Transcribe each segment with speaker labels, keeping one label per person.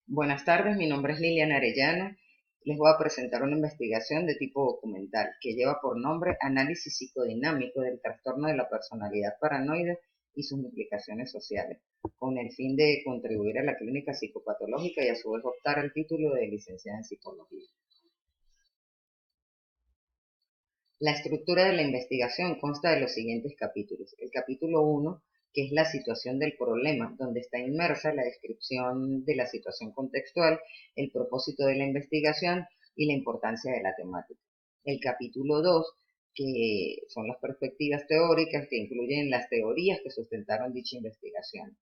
Speaker 1: Buenas tardes, mi nombre es Liliana Arellano. Les voy a presentar una investigación de tipo documental que lleva por nombre Análisis psicodinámico del trastorno de la personalidad paranoide y sus implicaciones sociales, con el fin de contribuir a la clínica psicopatológica y a su vez optar al título de licenciada en psicología. La estructura de la investigación consta de los siguientes capítulos. El capítulo 1, que es la situación del problema, donde está inmersa la descripción de la situación contextual, el propósito de la investigación y la importancia de la temática. El capítulo 2, que son las perspectivas teóricas que incluyen las teorías que sustentaron dicha investigación.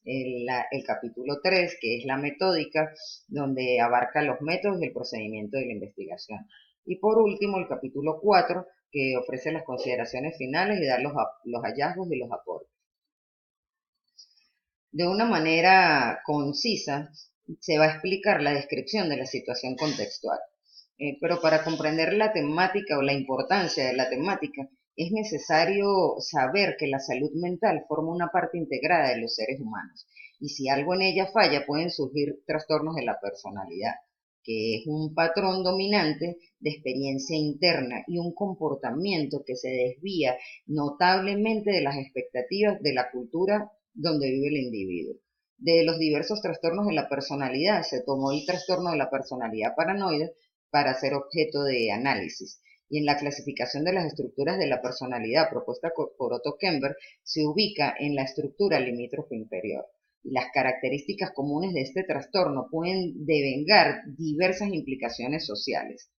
Speaker 1: El capítulo 3, que es la metódica, donde abarca los métodos y el procedimiento de la investigación. Y por último, el capítulo 4, que ofrece las consideraciones finales y da los hallazgos y los aportes. De una manera concisa, se va a explicar la descripción de la situación contextual. Pero para comprender la temática o la importancia de la temática, es necesario saber que la salud mental forma una parte integrada de los seres humanos y si algo en ella falla pueden surgir trastornos de la personalidad, que es un patrón dominante de experiencia interna y un comportamiento que se desvía notablemente de las expectativas de la cultura donde vive el individuo. De los diversos trastornos de la personalidad se tomó el trastorno de la personalidad paranoide para ser objeto de análisis. Y en la clasificación de las estructuras de la personalidad propuesta por Otto Kemper se ubica en la estructura limítrofe inferior. Y las características comunes de este trastorno pueden devengar diversas implicaciones sociales.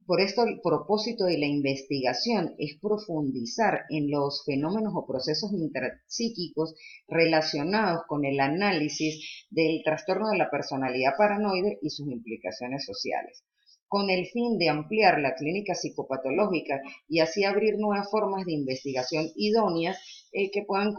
Speaker 1: Por esto, el propósito de la investigación es profundizar en los fenómenos o procesos intrapsíquicos relacionados con el análisis del trastorno de la personalidad paranoide y sus implicaciones sociales, con el fin de ampliar la clínica psicopatológica y así abrir nuevas formas de investigación idóneas que puedan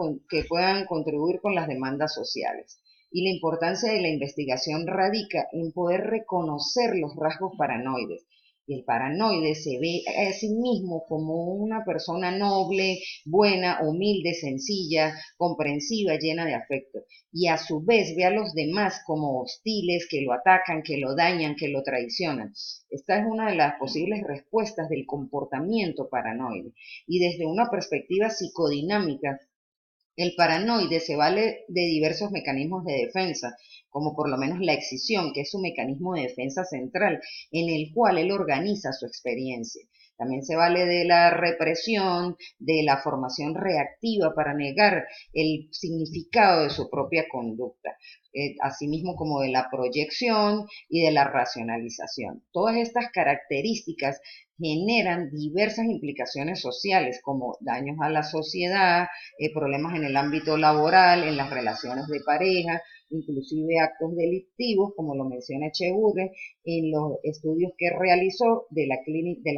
Speaker 1: contribuir con las demandas sociales. Y la importancia de la investigación radica en poder reconocer los rasgos paranoides. Y el paranoide se ve a sí mismo como una persona noble, buena, humilde, sencilla, comprensiva, llena de afecto. Y a su vez ve a los demás como hostiles, que lo atacan, que lo dañan, que lo traicionan. Esta es una de las posibles respuestas del comportamiento paranoide. Y desde una perspectiva psicodinámica, el paranoide se vale de diversos mecanismos de defensa, como por lo menos la excisión, que es su mecanismo de defensa central, en el cual él organiza su experiencia. También se vale de la represión, de la formación reactiva para negar el significado de su propia conducta, asimismo como de la proyección y de la racionalización. Todas estas características generan diversas implicaciones sociales como daños a la sociedad, problemas en el ámbito laboral, en las relaciones de pareja, inclusive actos delictivos, como lo menciona Echeburre, en los estudios que realizó de las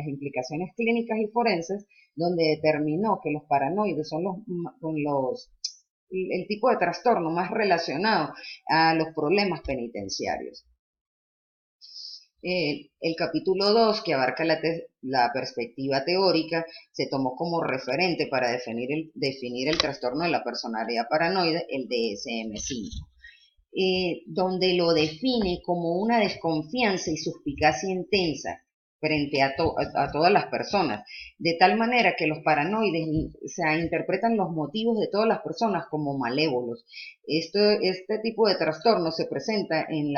Speaker 1: implicaciones clínicas y forenses, donde determinó que los paranoides son el tipo de trastorno más relacionado a los problemas penitenciarios. El capítulo 2, que abarca la perspectiva teórica, se tomó como referente para definir el trastorno de la personalidad paranoide, el DSM-5, donde lo define como una desconfianza y suspicacia intensa frente a todas las personas, de tal manera que los paranoides interpretan los motivos de todas las personas como malévolos. Este tipo de trastorno se presenta en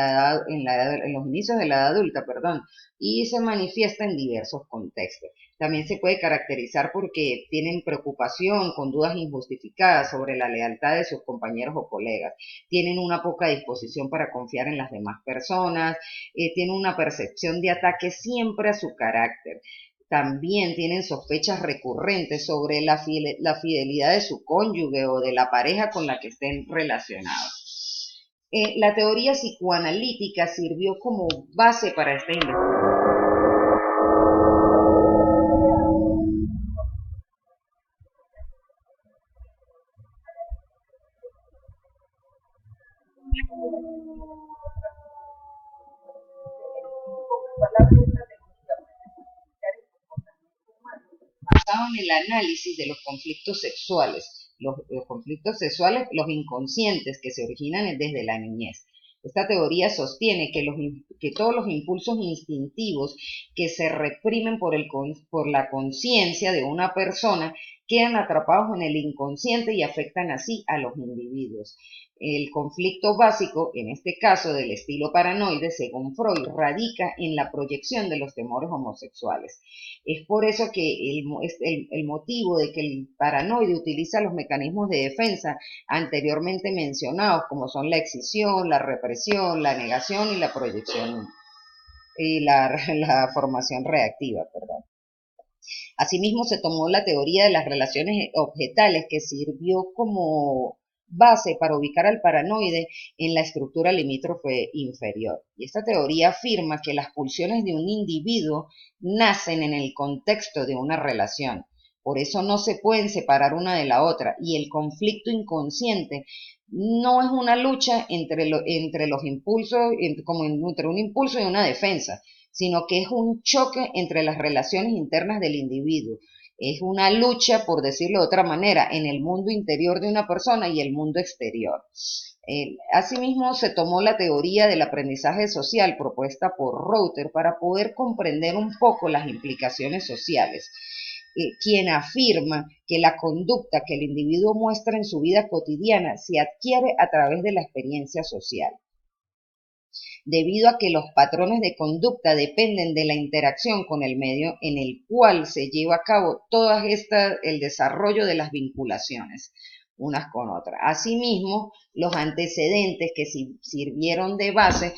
Speaker 1: los inicios de la edad adulta, perdón, y se manifiesta en diversos contextos. También se puede caracterizar porque tienen preocupación con dudas injustificadas sobre la lealtad de sus compañeros o colegas, tienen una poca disposición para confiar en las demás personas, tienen una percepción de ataque siempre a su carácter. También tienen sospechas recurrentes sobre la fidelidad de su cónyuge o de la pareja con la que estén relacionados. La teoría psicoanalítica sirvió como base para esta investigación. Basado en el análisis de los conflictos sexuales los conflictos sexuales, los inconscientes que se originan desde la niñez. Esta teoría sostiene que todos los impulsos instintivos que se reprimen por la conciencia de una persona quedan atrapados en el inconsciente y afectan así a los individuos. El conflicto básico, en este caso del estilo paranoide, según Freud, radica en la proyección de los temores homosexuales. Es por eso que el motivo de que el paranoide utiliza los mecanismos de defensa anteriormente mencionados, como son la excisión, la represión, la negación y la proyección y la formación reactiva, perdón. Asimismo, se tomó la teoría de las relaciones objetales, que sirvió como base para ubicar al paranoide en la estructura limítrofe inferior. Y esta teoría afirma que las pulsiones de un individuo nacen en el contexto de una relación. Por eso no se pueden separar una de la otra, y el conflicto inconsciente no es una lucha entre los impulsos, como entre un impulso y una defensa, sino que es un choque entre las relaciones internas del individuo. Es una lucha, por decirlo de otra manera, en el mundo interior de una persona y el mundo exterior. Asimismo, se tomó la teoría del aprendizaje social propuesta por Reuter para poder comprender un poco las implicaciones sociales, quien afirma que la conducta que el individuo muestra en su vida cotidiana se adquiere a través de la experiencia social. Debido a que los patrones de conducta dependen de la interacción con el medio en el cual se lleva a cabo el desarrollo de las vinculaciones unas con otras. Asimismo, los antecedentes que sirvieron de base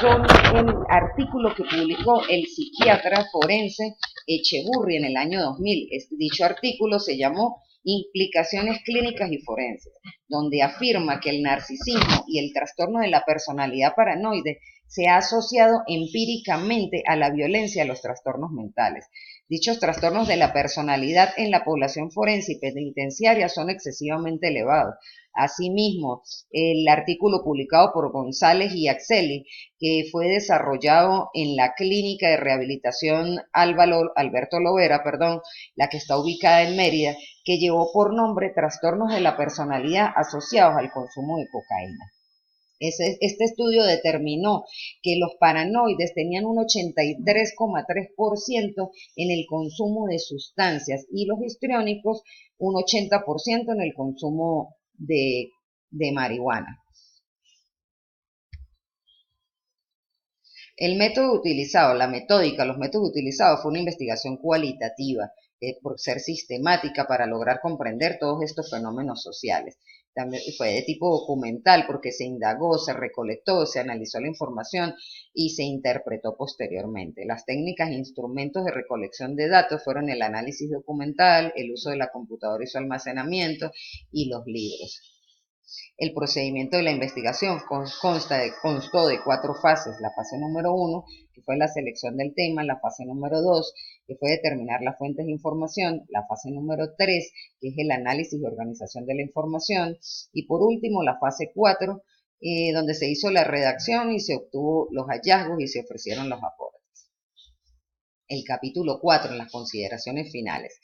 Speaker 1: son el artículo que publicó el psiquiatra forense Echeburri en el año 2000. Dicho artículo se llamó Implicaciones clínicas y forenses, donde afirma que el narcisismo y el trastorno de la personalidad paranoide se ha asociado empíricamente a la violencia y a los trastornos mentales. Dichos trastornos de la personalidad en la población forense y penitenciaria son excesivamente elevados. Asimismo, el artículo publicado por González y Axeli, que fue desarrollado en la Clínica de Rehabilitación Alberto Lovera, la que está ubicada en Mérida, que llevó por nombre Trastornos de la Personalidad asociados al consumo de cocaína. Este estudio determinó que los paranoides tenían un 83,3% en el consumo de sustancias y los histriónicos un 80% en el consumo de marihuana. El método utilizado, la metódica, los métodos utilizados fue una investigación cualitativa, por ser sistemática para lograr comprender todos estos fenómenos sociales. También fue de tipo documental porque se indagó, se recolectó, se analizó la información y se interpretó posteriormente. Las técnicas e instrumentos de recolección de datos fueron el análisis documental, el uso de la computadora y su almacenamiento y los libros. El procedimiento de la investigación constó de 4 fases. La fase número 1, que fue la selección del tema; la fase número 2, que fue determinar las fuentes de información; la fase número 3, que es el análisis y organización de la información; y por último la fase 4, donde se hizo la redacción y se obtuvo los hallazgos y se ofrecieron los aportes. El capítulo 4, en las consideraciones finales.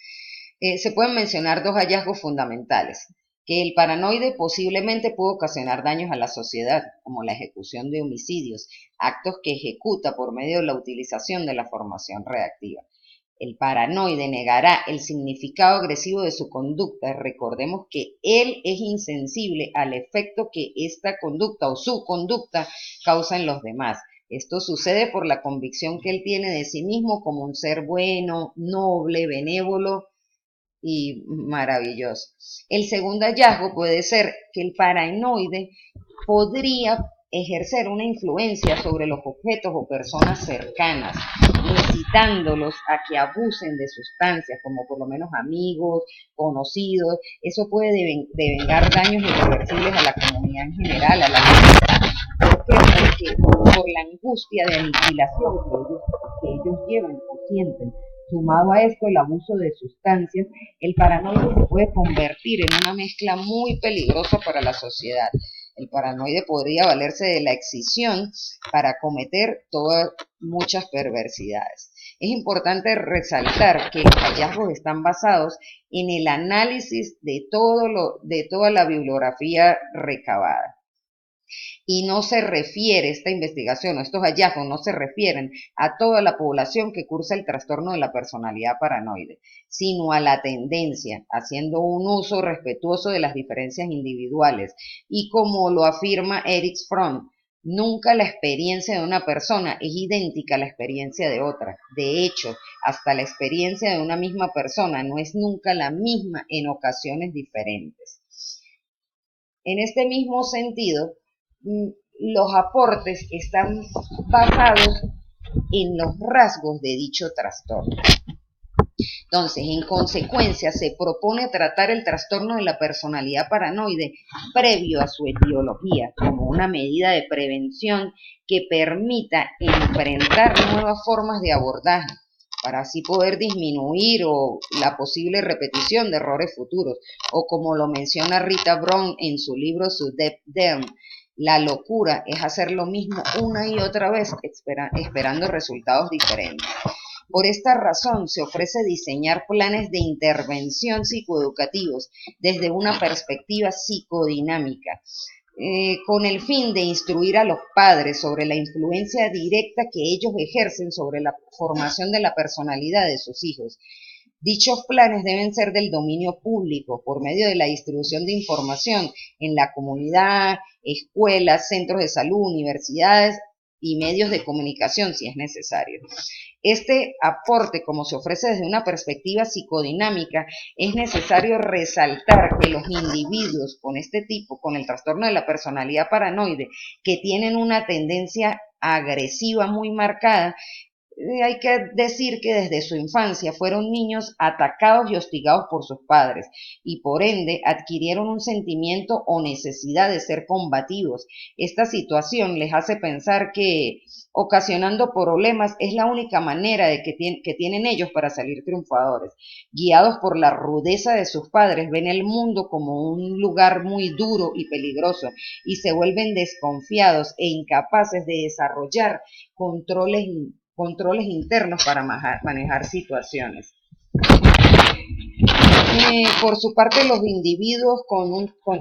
Speaker 1: Se pueden mencionar 2 hallazgos fundamentales: que el paranoide posiblemente puede ocasionar daños a la sociedad, como la ejecución de homicidios, actos que ejecuta por medio de la utilización de la formación reactiva. El paranoide negará el significado agresivo de su conducta. Recordemos que él es insensible al efecto que esta conducta o su conducta causa en los demás. Esto sucede por la convicción que él tiene de sí mismo como un ser bueno, noble, benévolo y maravilloso. El segundo hallazgo puede ser que el paranoide podría ejercer una influencia sobre los objetos o personas cercanas, incitándolos a que abusen de sustancias, como por lo menos amigos, conocidos. Eso puede devengar daños irreversibles a la comunidad en general, a la sociedad. ¿Por qué? Porque por la angustia de aniquilación que ellos llevan o sienten. Sumado a esto, el abuso de sustancias, el paranoide se puede convertir en una mezcla muy peligrosa para la sociedad. El paranoide podría valerse de la excisión para cometer muchas perversidades. Es importante resaltar que los hallazgos están basados en el análisis de toda la bibliografía recabada. Y no se refiere esta investigación o estos hallazgos no se refieren a toda la población que cursa el trastorno de la personalidad paranoide, sino a la tendencia, haciendo un uso respetuoso de las diferencias individuales. Y como lo afirma Erich Fromm, nunca la experiencia de una persona es idéntica a la experiencia de otra. De hecho, hasta la experiencia de una misma persona no es nunca la misma en ocasiones diferentes. En este mismo sentido, los aportes están basados en los rasgos de dicho trastorno. Entonces, en consecuencia, se propone tratar el trastorno de la personalidad paranoide previo a su etiología, como una medida de prevención que permita enfrentar nuevas formas de abordaje, para así poder disminuir la posible repetición de errores futuros, o como lo menciona Rita Brown en su libro Su Deep Down, la locura es hacer lo mismo una y otra vez esperando resultados diferentes. Por esta razón se ofrece diseñar planes de intervención psicoeducativos desde una perspectiva psicodinámica, con el fin de instruir a los padres sobre la influencia directa que ellos ejercen sobre la formación de la personalidad de sus hijos. Dichos planes deben ser del dominio público por medio de la distribución de información en la comunidad, escuelas, centros de salud, universidades y medios de comunicación si es necesario. Este aporte, como se ofrece desde una perspectiva psicodinámica, es necesario resaltar que los individuos con este tipo, con el trastorno de la personalidad paranoide, que tienen una tendencia agresiva muy marcada, hay que decir que desde su infancia fueron niños atacados y hostigados por sus padres y por ende adquirieron un sentimiento o necesidad de ser combativos. Esta situación les hace pensar que ocasionando problemas es la única manera que tienen ellos para salir triunfadores. Guiados por la rudeza de sus padres, ven el mundo como un lugar muy duro y peligroso y se vuelven desconfiados e incapaces de desarrollar controles internos para manejar situaciones. Por su parte, los individuos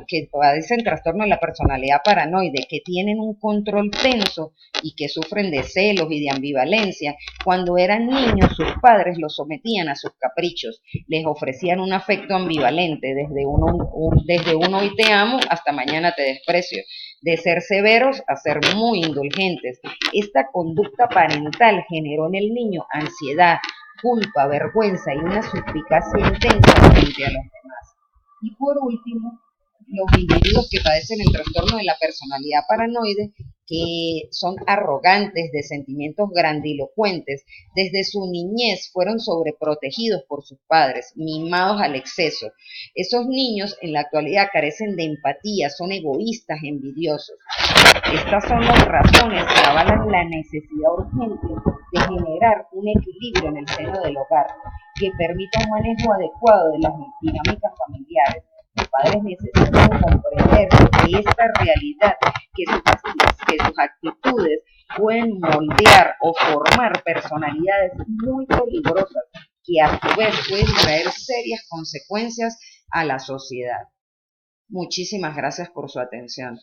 Speaker 1: que padecen trastorno de la personalidad paranoide, que tienen un control tenso y que sufren de celos y de ambivalencia, cuando eran niños sus padres los sometían a sus caprichos, les ofrecían un afecto ambivalente, desde uno hoy te amo hasta mañana te desprecio, de ser severos a ser muy indulgentes. Esta conducta parental generó en el niño ansiedad, culpa, vergüenza y una suspicacia intensa frente a los demás. Y por último, los individuos que padecen el trastorno de la personalidad paranoide, que son arrogantes, de sentimientos grandilocuentes, desde su niñez fueron sobreprotegidos por sus padres, mimados al exceso. Esos niños en la actualidad carecen de empatía, son egoístas, envidiosos. Estas son las razones que avalan la necesidad urgente de generar un equilibrio en el seno del hogar que permita un manejo adecuado de las dinámicas familiares. Los padres necesitan comprender que esta realidad, que sus actitudes pueden moldear o formar personalidades muy peligrosas que a su vez pueden traer serias consecuencias a la sociedad. Muchísimas gracias por su atención.